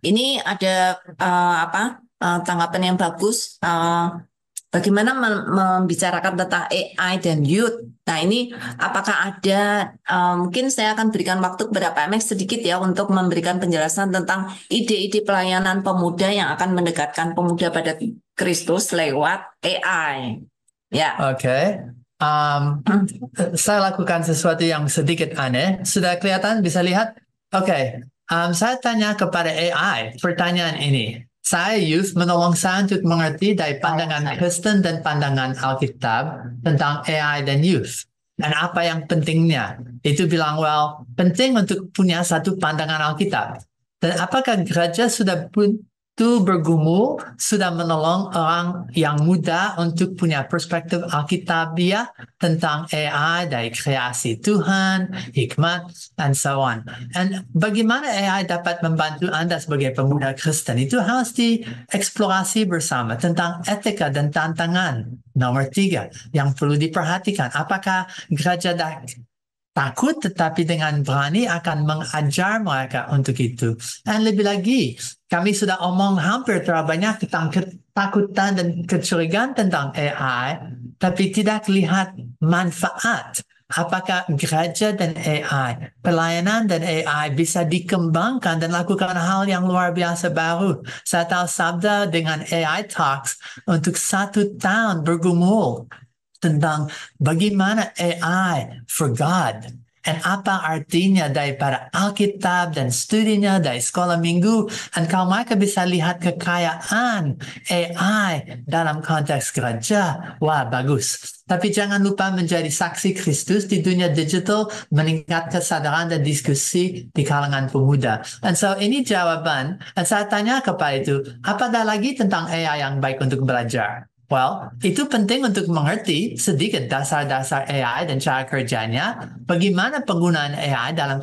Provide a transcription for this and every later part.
ini ada tanggapan yang bagus. Bagaimana membicarakan tentang AI dan youth? Nah, ini apakah ada, mungkin saya akan berikan waktu kepada Pak Max sedikit ya untuk memberikan penjelasan tentang ide-ide pelayanan pemuda yang akan mendekatkan pemuda pada Kristus lewat AI. Ya. Oke. Saya lakukan sesuatu yang sedikit aneh. Sudah kelihatan? Bisa lihat? Oke. Saya tanya kepada AI pertanyaan ini. Saya youth menolong saya untuk mengerti dari pandangan Kristen dan pandangan Alkitab tentang AI dan youth. Dan apa yang pentingnya? Itu bilang, well, penting untuk punya satu pandangan Alkitab. Dan apakah gereja sudah itu bergumul, sudah menolong orang yang muda untuk punya perspektif Alkitabiah tentang AI dari kreasi Tuhan, hikmat, and so on. Dan bagaimana AI dapat membantu Anda sebagai pemuda Kristen? Itu harus dieksplorasi bersama tentang etika dan tantangan. Nomor 3, yang perlu diperhatikan, apakah gereja takut tetapi dengan berani akan mengajar mereka untuk itu. Dan lebih lagi, kami sudah omong hampir terlalu banyak tentang ketakutan dan kecurigaan tentang AI, tapi tidak lihat manfaat. Apakah gereja dan AI, pelayanan dan AI bisa dikembangkan dan lakukan hal yang luar biasa baru. Saya tahu Sabda dengan AI Talks untuk 1 tahun bergumul tentang bagaimana AI for God. Dan apa artinya daripada Alkitab dan studinya dari sekolah minggu. Dan kalau mereka bisa lihat kekayaan AI dalam konteks gereja, wah bagus. Tapi jangan lupa menjadi saksi Kristus di dunia digital, meningkatkan kesadaran dan diskusi di kalangan pemuda. Dan so ini jawaban. Dan saya tanya kepada itu, apa ada lagi tentang AI yang baik untuk belajar? Well, itu penting untuk mengerti sedikit dasar-dasar AI dan cara kerjanya, bagaimana penggunaan AI dalam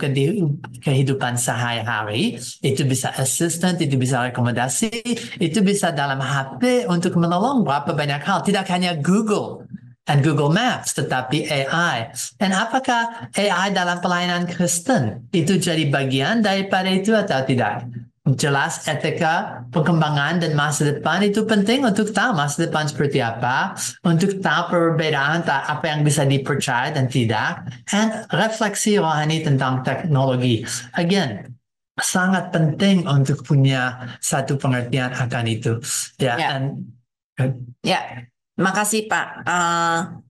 kehidupan sehari-hari. Itu bisa assistant, itu bisa rekomendasi, itu bisa dalam HP untuk menolong berapa banyak hal. Tidak hanya Google dan Google Maps, tetapi AI. Dan apakah AI dalam pelayanan Kristen itu jadi bagian daripada itu atau tidak? Jelas etika, perkembangan, dan masa depan itu penting untuk tahu masa depan seperti apa, untuk tahu perbedaan apa yang bisa dipercaya dan tidak, dan refleksi rohani tentang teknologi. Again, sangat penting untuk punya satu pengertian akan itu. Ya, Ya. and Ya, terima kasih Pak.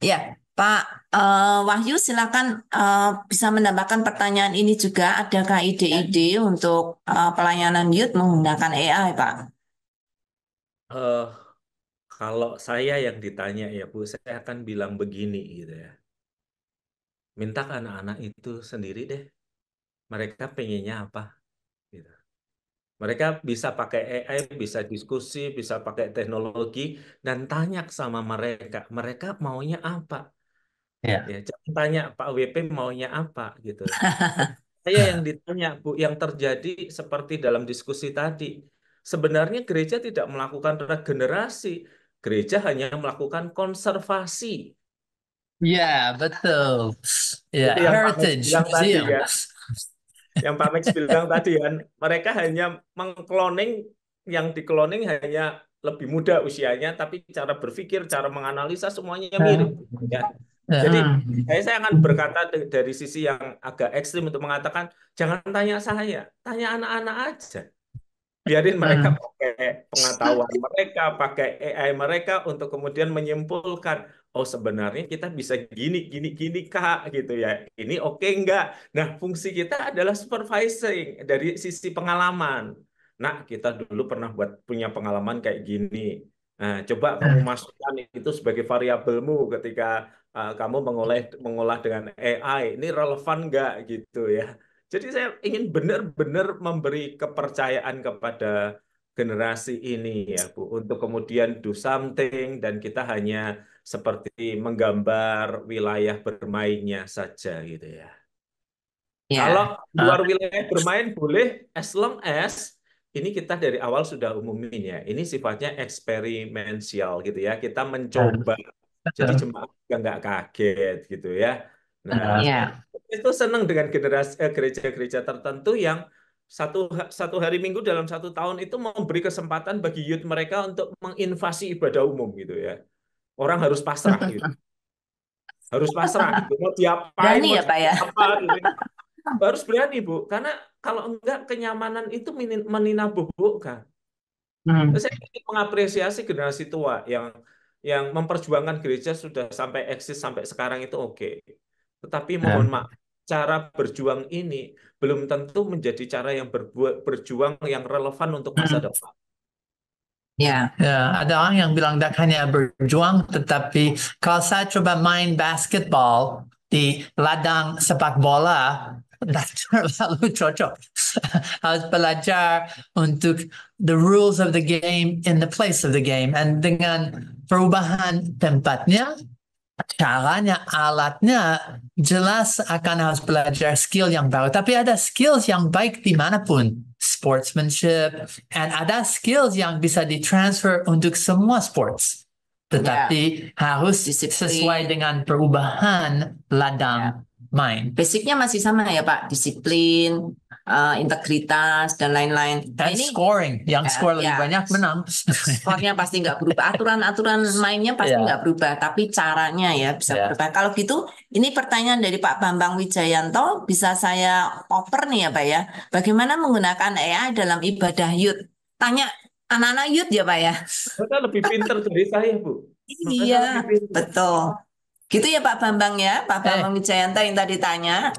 Ya, Pak Wahyu, silakan bisa menambahkan pertanyaan ini juga. Adakah ide-ide untuk pelayanan youth menggunakan AI, Pak? Eh, Kalau saya yang ditanya ya Bu, saya akan bilang begini gitu ya. Minta ke anak-anak itu sendiri deh. Mereka pengennya apa? Gitu. Mereka bisa pakai AI, bisa diskusi, bisa pakai teknologi, dan tanya sama mereka. Mereka maunya apa? ya. Ya, jangan tanya Pak WP maunya apa gitu. Saya yang ditanya, Bu, yang terjadi seperti dalam diskusi tadi. Sebenarnya gereja tidak melakukan regenerasi. Gereja hanya melakukan konservasi. Ya, betul. Ya, Itu yang Pak Max Heritage bilang tadi Museum. ya. Yang Pak Max bilang tadi kan, mereka hanya mengkloning, yang dikloning hanya lebih muda usianya, tapi cara berpikir, cara menganalisa semuanya mirip. Ya. Jadi saya akan berkata dari sisi yang agak ekstrim untuk mengatakan, jangan tanya saya, tanya anak-anak aja. Biarin mereka pakai pengetahuan mereka, pakai AI mereka untuk kemudian menyimpulkan, oh sebenarnya kita bisa gini, gini, gini Kak, gitu ya. Ini oke enggak? Nah, fungsi kita adalah supervising dari sisi pengalaman. Nah, kita dulu pernah punya pengalaman kayak gini. Nah, coba kamu masukkan itu sebagai variabelmu ketika kamu mengolah dengan AI. Ini relevan enggak gitu ya. Jadi saya ingin benar-benar memberi kepercayaan kepada generasi ini ya Bu, untuk kemudian do something dan kita hanya seperti menggambar wilayah bermainnya saja gitu ya. Kalau Ya, luar wilayah bermain boleh as long as ini kita dari awal sudah umumin ya. Ini sifatnya eksperimensial gitu ya. Kita mencoba. Jadi jemaat juga nggak kaget gitu ya. Nah, ya, itu senang dengan gereja-gereja tertentu yang satu hari Minggu dalam 1 tahun itu memberi kesempatan bagi youth mereka untuk menginvasi ibadah umum gitu ya. Orang harus pasrah gitu. Harus pasrah gitu. Mau diapain, Berani mau ya Pak ya? apa gitu. Harus berani, Bu. Karena kalau enggak kenyamanan itu meninabohkan. Saya ingin mengapresiasi generasi tua yang memperjuangkan gereja sudah sampai eksis sampai sekarang itu oke. Tetapi mohon maaf, cara berjuang ini belum tentu menjadi cara yang berjuang yang relevan untuk masa depan. Ya. Ya, ada orang yang bilang tak hanya berjuang, tetapi kalau saya coba main basketball di ladang sepak bola, tak terlalu cocok. Harus belajar untuk the rules of the game in the place of the game. And dengan perubahan tempatnya, caranya, alatnya, jelas akan harus belajar skill yang baru. Tapi ada skills yang baik dimanapun. Sportsmanship, and ada skills yang bisa ditransfer untuk semua sports. Tetapi harus Disiplin. sesuai dengan perubahan ladang main. Basicnya masih sama ya Pak, disiplin, integritas dan lain-lain. Nah, Dan ini scoring, yang score lebih banyak menang. skornya pasti nggak berubah, aturan-aturan mainnya pasti nggak berubah, tapi caranya ya bisa berubah. Kalau gitu, ini pertanyaan dari Pak Bambang Wijayanto, bisa saya oper nih ya Pak ya. Bagaimana menggunakan AI dalam ibadah youth? Tanya anak-anak youth ya Pak ya. Mereka lebih pintar dari saya, Bu. Mereka Iya, lebih pintar. betul. Gitu ya Pak Bambang ya, Pak Bambang Wijayanto yang tadi tanya.